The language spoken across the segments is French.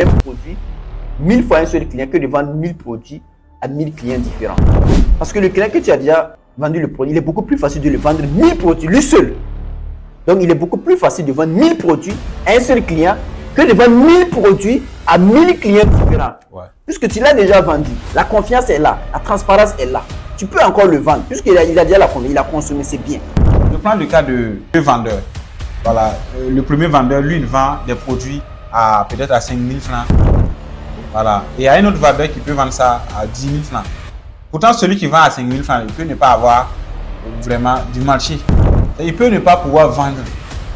même produit 1000 fois un seul client que de vendre 1000 produits à 1000 clients différents. Parce que le client que tu as déjà vendu le produit, il est beaucoup plus facile de le vendre 1000 produits lui seul. Donc, il est beaucoup plus facile de vendre 1000 produits à un seul client que de vendre 1000 produits à 1000 clients différents. Ouais. Puisque tu l'as déjà vendu, la confiance est là, la transparence est là. Tu peux encore le vendre, puisqu'il a déjà la confiance, il a consommé, c'est bien. Je prends le cas de deux vendeurs. Voilà. Le premier vendeur, lui, il vend des produits à peut-être à 5 000 francs. Voilà. Et il y a un autre vendeur qui peut vendre ça à 10 000 francs. Pourtant, celui qui vend à 5 000 francs, il peut ne pas avoir vraiment du marché. Il peut ne pas pouvoir vendre.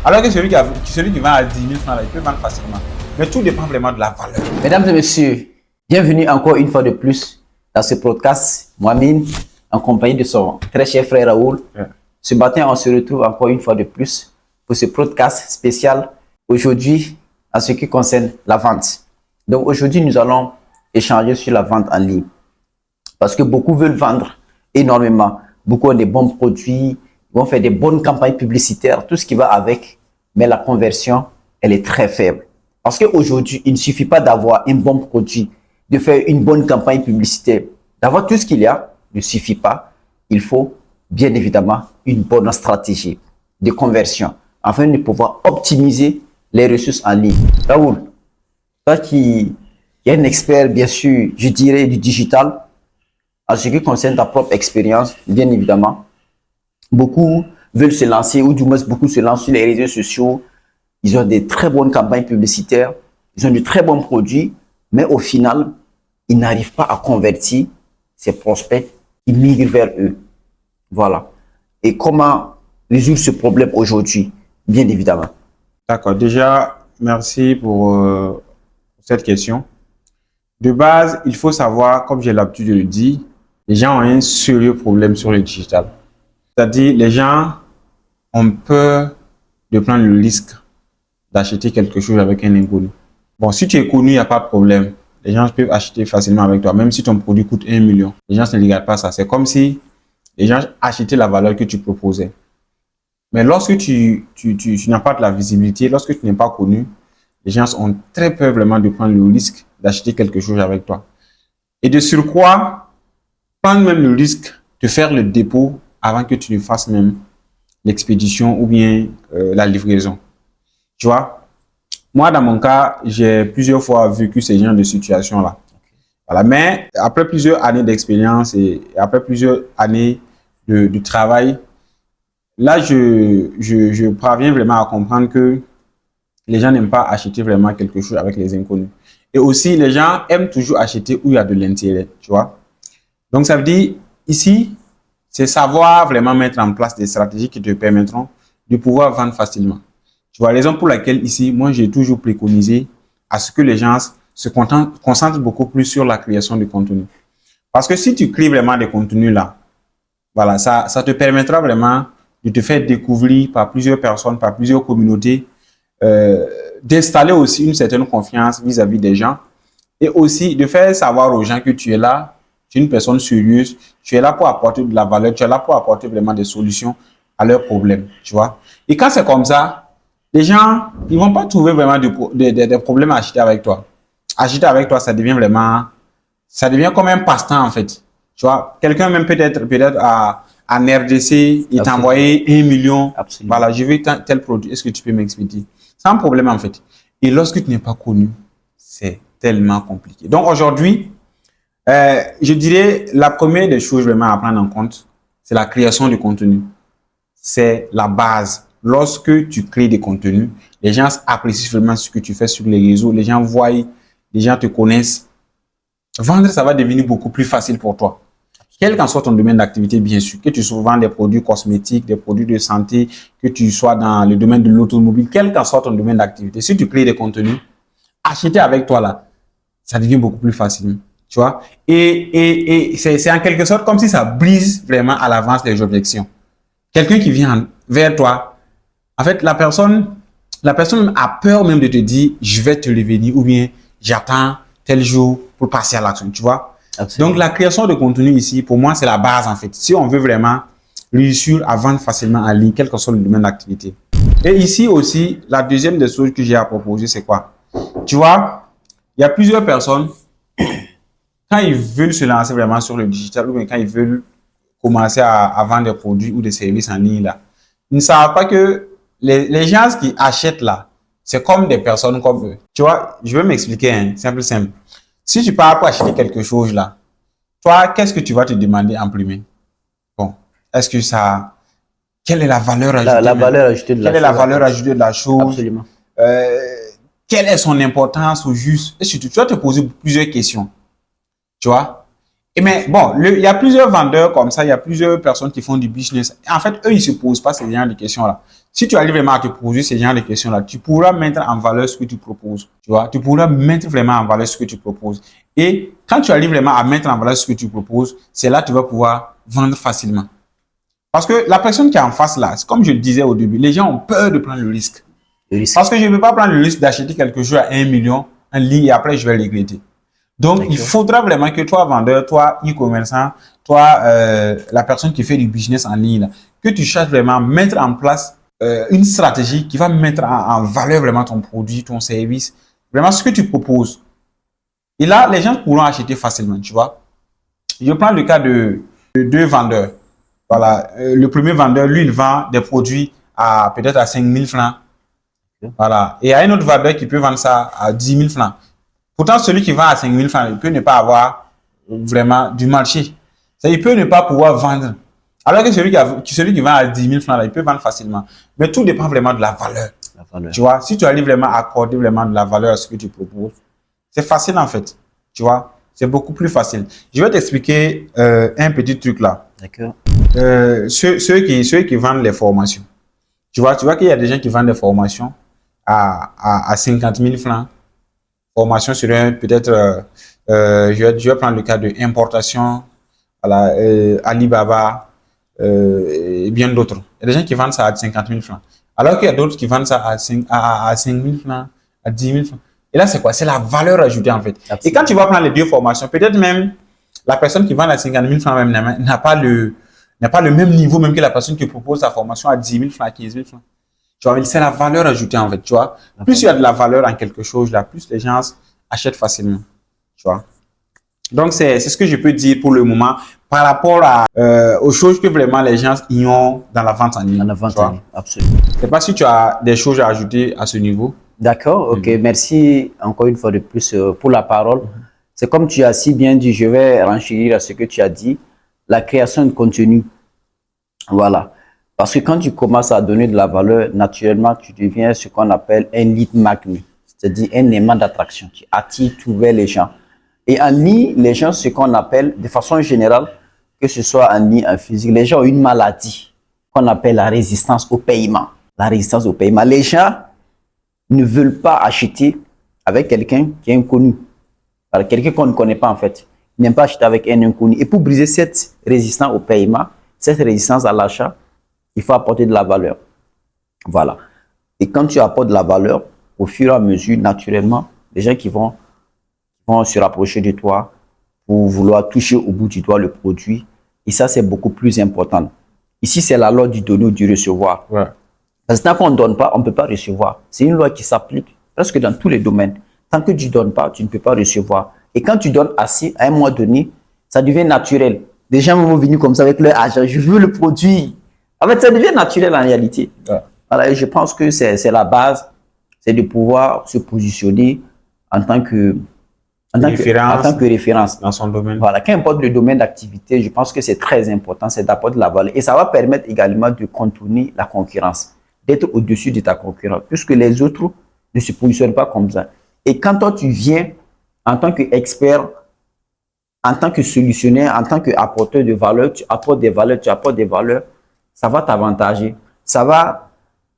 Alors que celui qui vend à 10 000 francs, il peut vendre facilement. Mais tout dépend vraiment de la valeur. Mesdames et messieurs, bienvenue encore une fois de plus dans ce podcast. Mohamed, en compagnie de son très cher frère Raoul. Ouais. Ce matin, on se retrouve encore une fois de plus pour ce podcast spécial. Aujourd'hui, en ce qui concerne la vente. Donc aujourd'hui, nous allons échanger sur la vente en ligne. Parce que beaucoup veulent vendre énormément. Beaucoup ont des bons produits, vont faire des bonnes campagnes publicitaires, tout ce qui va avec. Mais la conversion, elle est très faible. Parce qu'aujourd'hui, il ne suffit pas d'avoir un bon produit, de faire une bonne campagne publicitaire. D'avoir tout ce qu'il y a ne suffit pas. Il faut bien évidemment une bonne stratégie de conversion afin de pouvoir optimiser les ressources en ligne. Raoul, toi qui es un expert, bien sûr, je dirais, du digital, en ce qui concerne ta propre expérience, bien évidemment, beaucoup veulent se lancer, ou du moins beaucoup se lancent sur les réseaux sociaux. Ils ont des très bonnes campagnes publicitaires, ils ont de très bons produits, mais au final, ils n'arrivent pas à convertir ces prospects, ils migrent vers eux. Voilà. Et comment résoudre ce problème aujourd'hui? Bien évidemment. D'accord. Déjà, merci pour cette question. De base, il faut savoir, comme j'ai l'habitude de le dire, les gens ont un sérieux problème sur le digital. C'est-à-dire, les gens ont peur de prendre le risque d'acheter quelque chose avec un inconnu. Bon, si tu es connu, il n'y a pas de problème. Les gens peuvent acheter facilement avec toi, même si ton produit coûte 1 million. Les gens ne regardent pas ça. C'est comme si les gens achetaient la valeur que tu proposais. Mais lorsque tu n'as pas de la visibilité, lorsque tu n'es pas connu, les gens ont très peur vraiment de prendre le risque d'acheter quelque chose avec toi. Et de surcroît, prendre même le risque de faire le dépôt avant que tu ne fasses même l'expédition ou bien la livraison. Tu vois, moi, dans mon cas, j'ai plusieurs fois vécu ces genres de situations-là. Voilà. Mais après plusieurs années d'expérience et après plusieurs années de travail, là, je parviens vraiment à comprendre que les gens n'aiment pas acheter vraiment quelque chose avec les inconnus. Et aussi, les gens aiment toujours acheter où il y a de l'intérêt, tu vois. Donc, ça veut dire, ici, c'est savoir vraiment mettre en place des stratégies qui te permettront de pouvoir vendre facilement. Tu vois, raison pour laquelle ici, moi, j'ai toujours préconisé à ce que les gens se concentrent beaucoup plus sur la création de contenu. Parce que si tu crées vraiment des contenus là, voilà, ça te permettra vraiment de te faire découvrir par plusieurs personnes, par plusieurs communautés, d'installer aussi une certaine confiance vis-à-vis des gens et aussi de faire savoir aux gens que tu es là, tu es une personne sérieuse, tu es là pour apporter de la valeur, tu es là pour apporter vraiment des solutions à leurs problèmes, tu vois. Et quand c'est comme ça, les gens, ils vont pas trouver vraiment des problèmes à acheter avec toi. Acheter avec toi, ça devient comme un passe-temps en fait. Tu vois, quelqu'un même peut-être à RDC, il t'a envoyé 1 million. Absolument. Voilà, je veux tel produit. Est-ce que tu peux m'expliquer? C'est un problème en fait. Et lorsque tu n'es pas connu, c'est tellement compliqué. Donc aujourd'hui, je dirais la première des choses vraiment à prendre en compte, c'est la création de contenu. C'est la base. Lorsque tu crées des contenus, les gens apprécient vraiment ce que tu fais sur les réseaux. Les gens voient, les gens te connaissent. Vendre, ça va devenir beaucoup plus facile pour toi. Quel qu'en soit ton domaine d'activité, bien sûr, que tu sois des produits cosmétiques, des produits de santé, que tu sois dans le domaine de l'automobile, quel qu'en soit ton domaine d'activité, si tu crées des contenus, acheter avec toi là, ça devient beaucoup plus facile. Tu vois? Et c'est en quelque sorte comme si ça brise vraiment à l'avance les objections. Quelqu'un qui vient vers toi, en fait, la personne a peur même de te dire, je vais te revenir ou bien j'attends tel jour pour passer à l'action, tu vois? Absolument. Donc, la création de contenu ici, pour moi, c'est la base en fait. Si on veut vraiment réussir à vendre facilement en ligne, quel que soit le domaine d'activité. Et ici aussi, la deuxième des choses que j'ai à proposer, c'est quoi? Tu vois, il y a plusieurs personnes, quand ils veulent se lancer vraiment sur le digital ou bien quand ils veulent commencer à vendre des produits ou des services en ligne, là, ils ne savent pas que les gens qui achètent là, c'est comme des personnes comme eux. Tu vois, je vais m'expliquer, hein, simple. Si tu pars pour acheter quelque chose là, toi, qu'est-ce que tu vas te demander en premier? Bon, est-ce que ça... Quelle est la valeur ajoutée? La valeur ajoutée de la chose. Quelle est la valeur ajoutée de la chose? Absolument. Quelle est son importance au juste? Et surtout, tu vas te poser plusieurs questions. Tu vois? Et mais bon, il y a plusieurs vendeurs comme ça, il y a plusieurs personnes qui font du business. En fait, eux, ils ne se posent pas ces genres de questions-là. Si tu arrives vraiment à te poser ces genres de questions-là, tu pourras mettre en valeur ce que tu proposes. Tu vois? Tu pourras mettre vraiment en valeur ce que tu proposes. Et quand tu arrives vraiment à mettre en valeur ce que tu proposes, c'est là que tu vas pouvoir vendre facilement. Parce que la personne qui est en face là, c'est comme je le disais au début, les gens ont peur de prendre le risque. Parce que je ne veux pas prendre le risque d'acheter quelque chose à 1 million en ligne et après je vais le regretter. Donc, il faudra vraiment que toi, vendeur, toi, e-commerçant, toi, la personne qui fait du business en ligne, là, que tu cherches vraiment à mettre en place une stratégie qui va mettre en valeur vraiment ton produit, ton service, vraiment ce que tu proposes. Et là, les gens pourront acheter facilement, tu vois. Je prends le cas de deux vendeurs. Voilà, le premier vendeur, lui, il vend des produits à peut-être à 5 000 francs. Voilà. Et il y a un autre vendeur qui peut vendre ça à 10 000 francs. Pourtant, celui qui vend à 5 000 francs, il peut ne pas avoir vraiment du marché. Il peut ne pas pouvoir vendre. Alors que celui qui vend à 10 000 francs, là, il peut vendre facilement. Mais tout dépend vraiment de la valeur. Tu vois, si tu arrives vraiment à accorder vraiment de la valeur à ce que tu proposes, c'est facile en fait. Tu vois, c'est beaucoup plus facile. Je vais t'expliquer un petit truc là. D'accord. Ceux qui vendent les formations. Tu vois qu'il y a des gens qui vendent des formations à 50 000 francs. Formation sur peut-être, je vais prendre le cas de importation, voilà, Alibaba et bien d'autres. Il y a des gens qui vendent ça à 50 000 francs. Alors qu'il y a d'autres qui vendent ça à 5 000 francs, à 10 000 francs. Et là, c'est quoi? C'est la valeur ajoutée en fait. Absolument. Et quand tu vas prendre les deux formations, peut-être même la personne qui vend à 50 000 francs même n'a pas le même niveau même que la personne qui propose sa formation à 10 000 francs, à 15 000 francs. Tu vois, c'est la valeur ajoutée en fait, tu vois. Plus il y a de la valeur en quelque chose, là, plus les gens achètent facilement, tu vois. Donc, c'est ce que je peux dire pour le moment par rapport aux choses que vraiment les gens y ont dans la vente en ligne. Dans la vente en ligne, absolument. Je ne sais pas si tu as des choses à ajouter à ce niveau. D'accord, ok. Merci encore une fois de plus pour la parole. C'est comme tu as si bien dit, je vais renchérir à ce que tu as dit, la création de contenu. Voilà. Parce que quand tu commences à donner de la valeur, naturellement, tu deviens ce qu'on appelle un lead magnet, c'est-à-dire un aimant d'attraction. Tu attires tout vers les gens. Et en ligne, les gens, ce qu'on appelle, de façon générale, que ce soit en ligne, en physique, les gens ont une maladie qu'on appelle la résistance au paiement. La résistance au paiement. Les gens ne veulent pas acheter avec quelqu'un qui est inconnu. Quelqu'un qu'on ne connaît pas en fait. Ils n'aiment pas acheter avec un inconnu. Et pour briser cette résistance au paiement, cette résistance à l'achat, il faut apporter de la valeur. Voilà. Et quand tu apportes de la valeur, au fur et à mesure, naturellement, les gens qui vont se rapprocher de toi pour vouloir toucher au bout du doigt le produit. Et ça, c'est beaucoup plus important. Ici, c'est la loi du donner ou du recevoir. Ouais. Parce que tant qu'on ne donne pas, on ne peut pas recevoir. C'est une loi qui s'applique presque dans tous les domaines. Tant que tu ne donnes pas, tu ne peux pas recevoir. Et quand tu donnes assez, à un moment donné, ça devient naturel. Des gens vont venir comme ça avec leur argent. Je veux le produit. En fait, ça devient naturel en réalité. Ouais. Voilà, et je pense que c'est la base, c'est de pouvoir se positionner en tant que référence dans son domaine. Voilà, qu'importe le domaine d'activité, je pense que c'est très important, c'est d'apporter de la valeur. Et ça va permettre également de contourner la concurrence, d'être au-dessus de ta concurrence, puisque les autres ne se positionnent pas comme ça. Et quand toi, tu viens en tant qu'expert, en tant que solutionnaire, en tant qu'apporteur de valeur, tu apportes des valeurs, ça va t'avantager. Ça va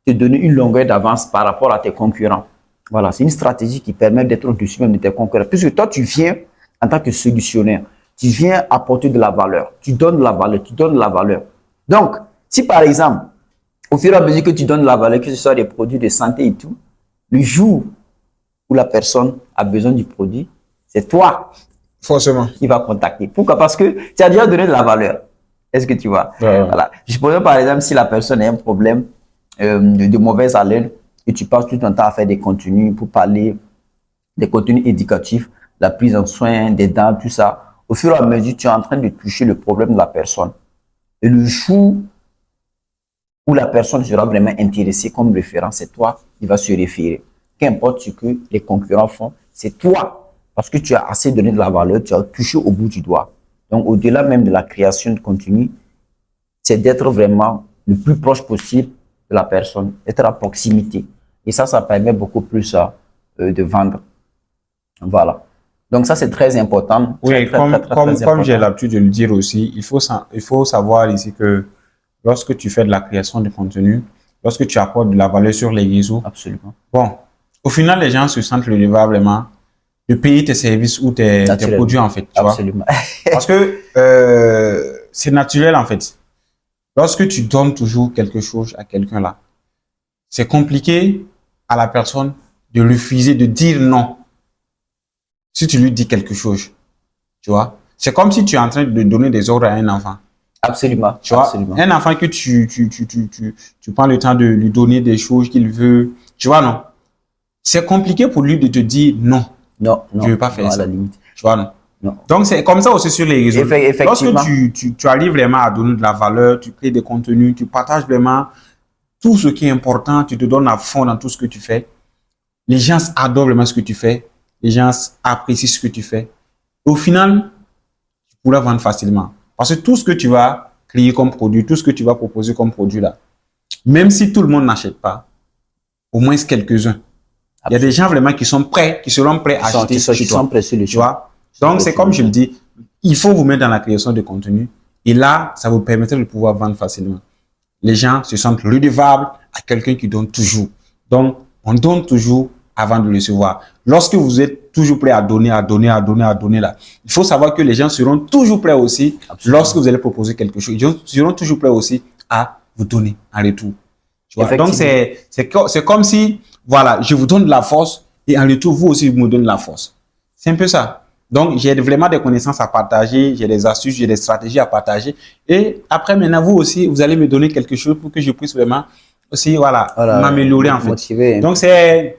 te donner une longueur d'avance par rapport à tes concurrents. Voilà, c'est une stratégie qui permet d'être au-dessus même de tes concurrents. Puisque toi, tu viens en tant que solutionnaire, tu viens apporter de la valeur, tu donnes de la valeur, Donc, si par exemple, au fur et à mesure que tu donnes de la valeur, que ce soit des produits de santé et tout, le jour où la personne a besoin du produit, c'est toi forcément qui va contacter. Pourquoi? Parce que tu as déjà donné de la valeur. Est-ce que tu vois? Voilà. Je pourrais par exemple, si la personne a un problème de mauvaise haleine, et tu passes tout ton temps à faire des contenus pour parler des contenus éducatifs, la prise en soin des dents, tout ça. Au fur et à mesure, tu es en train de toucher le problème de la personne. Et le jour où la personne sera vraiment intéressée comme référent, c'est toi qui vas se référer. Qu'importe ce que les concurrents font, c'est toi. Parce que tu as assez donné de la valeur, tu as touché au bout du doigt. Donc, au-delà même de la création de contenu, c'est d'être vraiment le plus proche possible de la personne, être à proximité. Et ça permet beaucoup plus de vendre. Voilà. Donc, ça, c'est très important. Oui, comme j'ai l'habitude de le dire aussi, il faut savoir ici que lorsque tu fais de la création de contenu, lorsque tu apportes de la valeur sur les réseaux, absolument. Bon, au final, les gens se sentent vraiment de payer tes services ou tes produits, en fait. Tu absolument. Vois? Parce que c'est naturel, en fait. Lorsque tu donnes toujours quelque chose à quelqu'un là, c'est compliqué à la personne de refuser, de dire non. Si tu lui dis quelque chose, tu vois. C'est comme si tu es en train de donner des ordres à un enfant. Absolument. Tu vois, absolument. un enfant que tu prends le temps de lui donner des choses qu'il veut, tu vois, non. C'est compliqué pour lui de te dire non. Non, non. Je ne veux pas faire non, ça. À la limite. Tu vois, non. Non. Donc, c'est comme ça aussi sur les réseaux. Effectivement. Lorsque tu arrives vraiment à donner de la valeur, tu crées des contenus, tu partages vraiment tout ce qui est important, tu te donnes à fond dans tout ce que tu fais. Les gens adorent vraiment ce que tu fais. Les gens apprécient ce que tu fais. Au final, tu pourras vendre facilement. Parce que tout ce que tu vas créer comme produit, tout ce que tu vas proposer comme produit là, même si tout le monde n'achète pas, au moins quelques-uns. Il y a des gens vraiment qui sont prêts, qui seront prêts à acheter chez toi. Tu vois? Donc, c'est comme je le dis, il faut vous mettre dans la création de contenu. Et là, ça vous permettra de pouvoir vendre facilement. Les gens se sentent redevables à quelqu'un qui donne toujours. Donc, on donne toujours avant de recevoir. Lorsque vous êtes toujours prêt à donner là, il faut savoir que les gens seront toujours prêts aussi, absolument, lorsque vous allez proposer quelque chose. Ils seront toujours prêts aussi à vous donner en retour. Tu vois? Donc, c'est comme si, voilà, je vous donne de la force et en retour, vous aussi, vous me donnez de la force. C'est un peu ça. Donc, j'ai vraiment des connaissances à partager, j'ai des astuces, j'ai des stratégies à partager. Et après, maintenant, vous aussi, vous allez me donner quelque chose pour que je puisse vraiment aussi, voilà m'améliorer en fait. Motiver. Donc, c'est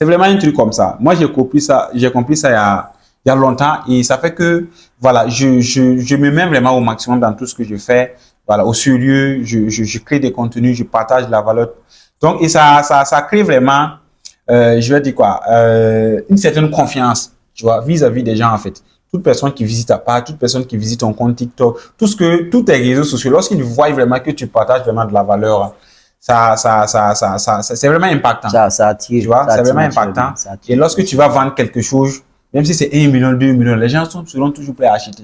vraiment un truc comme ça. Moi, j'ai compris ça il y a longtemps et ça fait que, voilà, je me mets vraiment au maximum dans tout ce que je fais. Voilà, au sérieux, je crée des contenus, je partage de la valeur. Donc, et ça crée vraiment, je vais dire quoi, une certaine confiance, tu vois, vis-à-vis des gens, en fait. Toute personne qui visite ta page, toute personne qui visite ton compte TikTok, tous tes réseaux sociaux, lorsqu'ils voient vraiment que tu partages vraiment de la valeur, c'est vraiment impactant. Ça attire. Tu vois, c'est vraiment impactant. Et lorsque tu vas vendre quelque chose, même si c'est 1 million, 2 millions, les gens seront toujours prêts à acheter.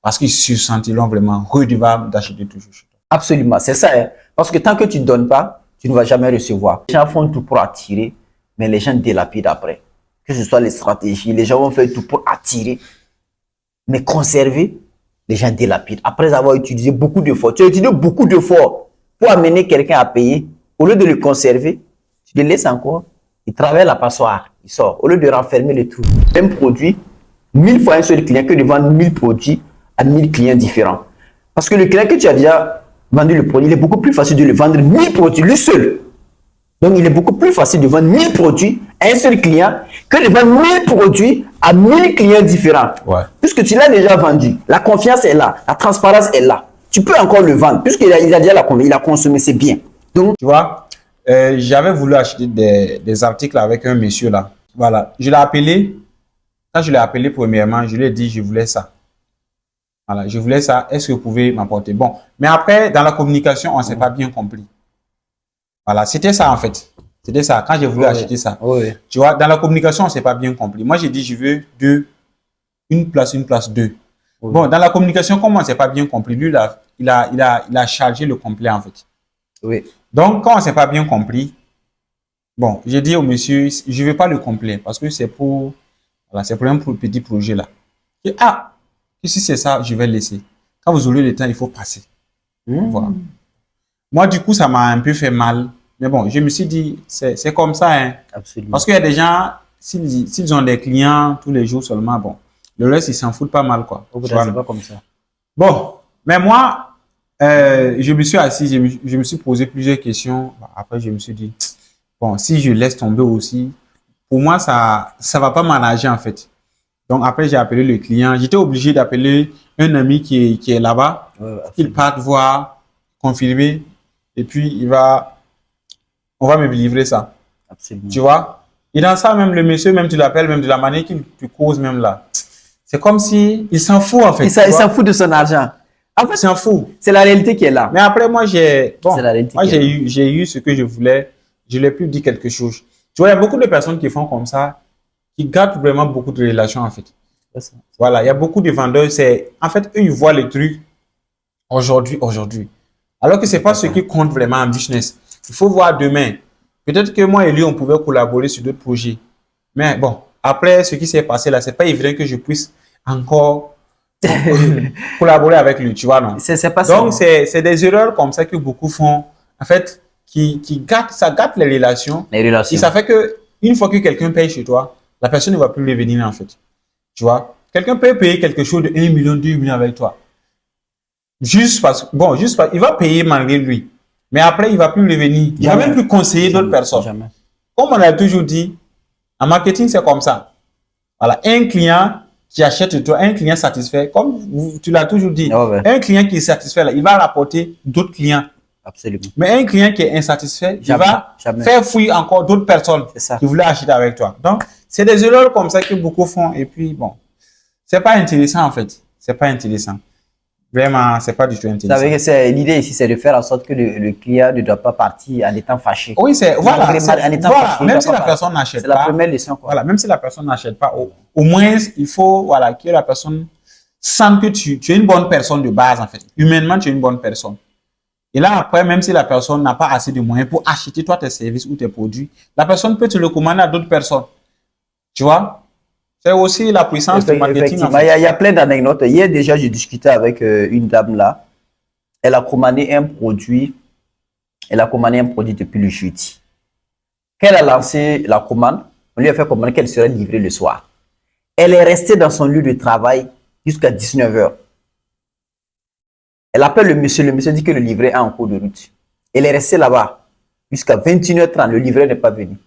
Parce qu'ils se sentiront vraiment redevables d'acheter toujours chez toi. Absolument, c'est ça. Hein? Parce que tant que tu ne donnes pas, tu ne vas jamais recevoir. Les gens font tout pour attirer, mais les gens délapident après. Que ce soit les stratégies, les gens vont faire tout pour attirer, mais conserver, les gens délapident. Après avoir utilisé beaucoup d'efforts, tu as utilisé beaucoup d'efforts pour amener quelqu'un à payer. Au lieu de le conserver, tu le laisses encore. Il travaille la passoire, il sort. Au lieu de renfermer le trou. Même produit, 1000 fois un seul client que de vendre 1000 produits à 1000 clients différents. Parce que le client que tu as déjà vendu le produit, il est beaucoup plus facile de le vendre 1000 produits, lui seul. Donc, il est beaucoup plus facile de vendre 1000 produits à un seul client que de vendre 1000 produits à 1000 clients différents. Ouais. Puisque tu l'as déjà vendu, la confiance est là, la transparence est là. Tu peux encore le vendre, puisqu'il a déjà il a consommé, c'est bien. Donc, tu vois, j'avais voulu acheter des articles avec un monsieur là. Voilà, je l'ai appelé. Quand je l'ai appelé premièrement, je lui ai dit je voulais ça. Voilà, je voulais ça. Est-ce que vous pouvez m'apporter? Bon, mais après, dans la communication, on ne s'est pas bien compris. Voilà, c'était ça en fait. C'était ça, quand j'ai voulu acheter ça. Tu vois, dans la communication, on ne s'est pas bien compris. Moi, j'ai dit, je veux une place 2. Bon, dans la communication, comme on ne s'est pas bien compris, lui, il a chargé le complet en fait. Oui. Donc, quand on ne s'est pas bien compris, bon, j'ai dit au monsieur, je ne veux pas le complet parce que c'est pour, voilà, c'est pour un petit projet là. Et, si c'est ça, je vais le laisser. Quand vous aurez le temps, il faut passer. Voilà. Moi, du coup, ça m'a un peu fait mal. Mais bon, je me suis dit, c'est comme ça. Hein. Absolument. Parce qu'il y a des gens, s'ils ont des clients tous les jours seulement, bon, le reste, ils s'en foutent pas mal, quoi. C'est pas comme ça. Bon, mais moi, je me suis assis, je me suis posé plusieurs questions. Après, je me suis dit, bon, si je laisse tomber aussi, pour moi, ça va pas m'arranger en fait. Donc après, j'ai appelé le client. J'étais obligé d'appeler un ami qui est là-bas. Il part voir, confirmer, et puis on va me livrer ça. Absolument. Tu vois? Et dans ça, même le monsieur, même tu l'appelles, même de la manière qu'il te cause même là. C'est comme si il s'en fout en fait. Il s'en fout de son argent. En fait, Il s'en fout. c'est la réalité qui est là. Mais après, moi, j'ai eu ce que je voulais. Je l'ai plus dit quelque chose. Tu vois, il y a beaucoup de personnes qui font comme ça, qui gâtent vraiment beaucoup de relations, en fait. Voilà, il y a beaucoup de vendeurs, en fait, eux, ils voient les trucs aujourd'hui. Alors que c'est pas ce qui compte vraiment en business. Il faut voir demain. Peut-être que moi et lui, on pouvait collaborer sur d'autres projets. Mais bon, après ce qui s'est passé là, c'est pas évident que je puisse encore collaborer avec lui, tu vois, non? C'est pas Donc, c'est des erreurs comme ça que beaucoup font, en fait, ça gâte les relations. Les relations. Et ça fait que, une fois que quelqu'un paye chez toi, la personne ne va plus revenir, en fait. Tu vois? Quelqu'un peut payer quelque chose de 1 million, 2 millions avec toi. Juste parce il va payer malgré lui. Mais après, il va plus revenir. Il va même plus conseiller d'autres personnes. Jamais. Comme on a toujours dit, en marketing, c'est comme ça. Voilà. Un client qui achète de toi, un client satisfait, comme tu l'as toujours dit, un client qui est satisfait, là, il va rapporter d'autres clients. Absolument. Mais un client qui est insatisfait, il va faire fuir encore d'autres personnes qui voulaient acheter avec toi. Donc, c'est des erreurs comme ça que beaucoup font. Et puis, bon, c'est pas intéressant en fait. C'est pas intéressant. Vraiment, c'est pas du tout intéressant. Vous savez que l'idée ici, c'est de faire en sorte que le client ne doit pas partir en étant fâché. Oui, même si la personne n'achète pas. C'est la première leçon. Voilà, même si la personne n'achète pas, au moins, il faut que la personne sente que tu es une bonne personne de base en fait. Humainement, tu es une bonne personne. Et là, après, même si la personne n'a pas assez de moyens pour acheter toi tes services ou tes produits, la personne peut te le commander à d'autres personnes. Tu vois? C'est aussi la puissance du marketing. En fait. Il y a plein d'anecdotes. Hier, déjà, j'ai discuté avec une dame là. Elle a commandé un produit. Depuis le jeudi. Quand elle a lancé la commande, on lui a fait commander qu'elle serait livrée le soir. Elle est restée dans son lieu de travail jusqu'à 19 h. Elle appelle le monsieur dit que le livret est en cours de route. Elle est restée là-bas jusqu'à 21 h 30. Le livret n'est pas venu.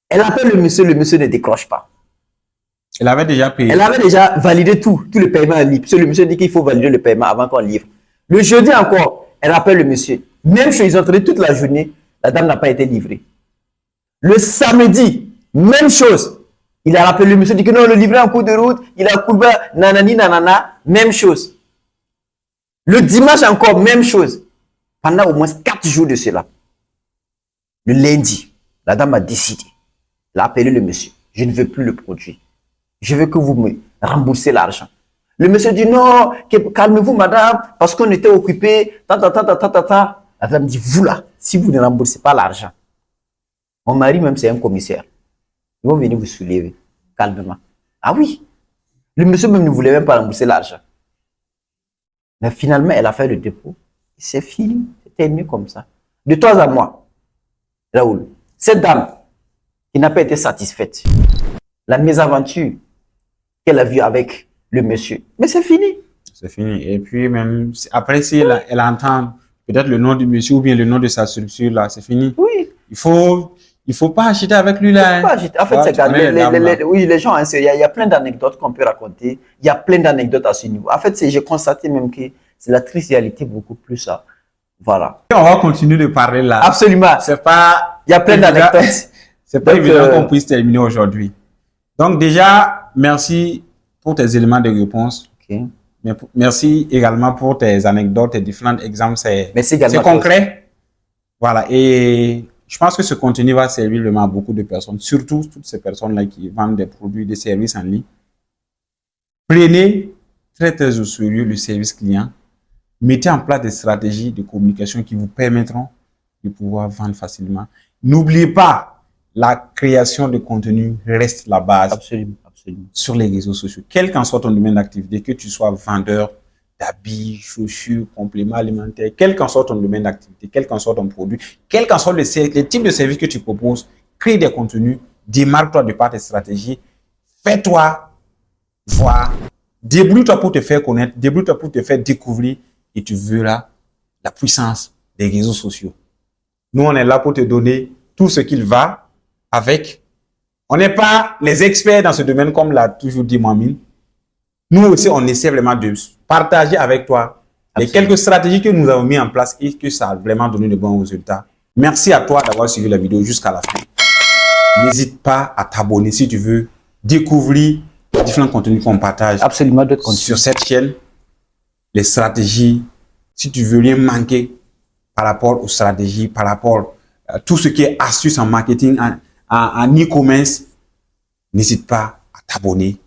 Elle appelle le monsieur ne décroche pas. Elle avait déjà payé. Elle avait déjà validé tout le paiement en ligne. Parce que le monsieur dit qu'il faut valider le paiement avant qu'on livre. Le jeudi encore, elle appelle le monsieur. Même chose, ils ont traité toute la journée. La dame n'a pas été livrée. Le samedi, même chose. Il a rappelé le monsieur, dit que non, le livret est en cours de route. Il a courbé, nanani, nanana. Même chose. Le dimanche encore, même chose. Pendant au moins 4 jours de cela. Le lundi, la dame a décidé. Elle a appelé le monsieur. Je ne veux plus le produit. Je veux que vous me remboursez l'argent. Le monsieur dit non, calmez-vous madame, parce qu'on était occupé. La dame dit, vous là, si vous ne remboursez pas l'argent, mon mari même c'est un commissaire. Ils vont venir vous soulever, calmement. Ah oui, le monsieur même ne voulait même pas rembourser l'argent. Mais finalement, elle a fait le dépôt. C'est fini, c'est terminé comme ça. De toi à moi, Raoul, cette dame qui n'a pas été satisfaite, la mésaventure qu'elle a vue avec le monsieur, mais c'est fini. C'est fini. Et puis même, après, si elle entend peut-être le nom du monsieur ou bien le nom de sa structure, là, c'est fini. Oui. Il faut pas acheter avec lui, là. Il faut pas acheter. En fait, c'est oui, les gens, il y a plein d'anecdotes qu'on peut raconter. Il y a plein d'anecdotes à ce niveau. En fait, j'ai constaté même que c'est la triste réalité beaucoup plus ça. Voilà. Et on va continuer de parler là. Absolument. C'est pas. Il y a plein d'anecdotes. C'est pas évident qu'on puisse terminer aujourd'hui. Donc déjà, merci pour tes éléments de réponse. Okay. Merci également pour tes anecdotes, tes différents exemples. C'est concret. Voilà. Et je pense que ce contenu va servir vraiment à beaucoup de personnes, surtout toutes ces personnes-là qui vendent des produits, des services en ligne. Prenez très au sérieux le service client. Mettez en place des stratégies de communication qui vous permettront de pouvoir vendre facilement. N'oubliez pas, la création de contenu reste la base. Absolument. Sur les réseaux sociaux. Quel qu'en soit ton domaine d'activité, que tu sois vendeur d'habits, chaussures, compléments alimentaires, quel qu'en soit ton domaine d'activité, quel qu'en soit ton produit, quel qu'en soit le type de service que tu proposes, crée des contenus, démarque-toi de par tes stratégies, fais-toi voir, débrouille-toi pour te faire connaître, débrouille-toi pour te faire découvrir et tu verras la puissance des réseaux sociaux. Nous, on est là pour te donner tout ce qu'il va avec On n'est pas les experts dans ce domaine, comme l'a toujours dit Mohamed. Nous aussi, on essaie vraiment de partager avec toi les quelques stratégies que nous avons mis en place et que ça a vraiment donné de bons résultats. Merci à toi d'avoir suivi la vidéo jusqu'à la fin. N'hésite pas à t'abonner si tu veux découvrir les différents contenus qu'on partage Absolument d'autres contenus sur cette chaîne. Les stratégies, si tu veux rien manquer par rapport aux stratégies, par rapport à tout ce qui est astuces en marketing, en e-commerce, n'hésite pas à t'abonner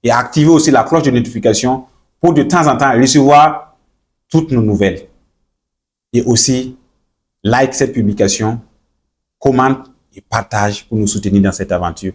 et à activer aussi la cloche de notification pour de temps en temps recevoir toutes nos nouvelles. Et aussi, like cette publication, commente et partage pour nous soutenir dans cette aventure.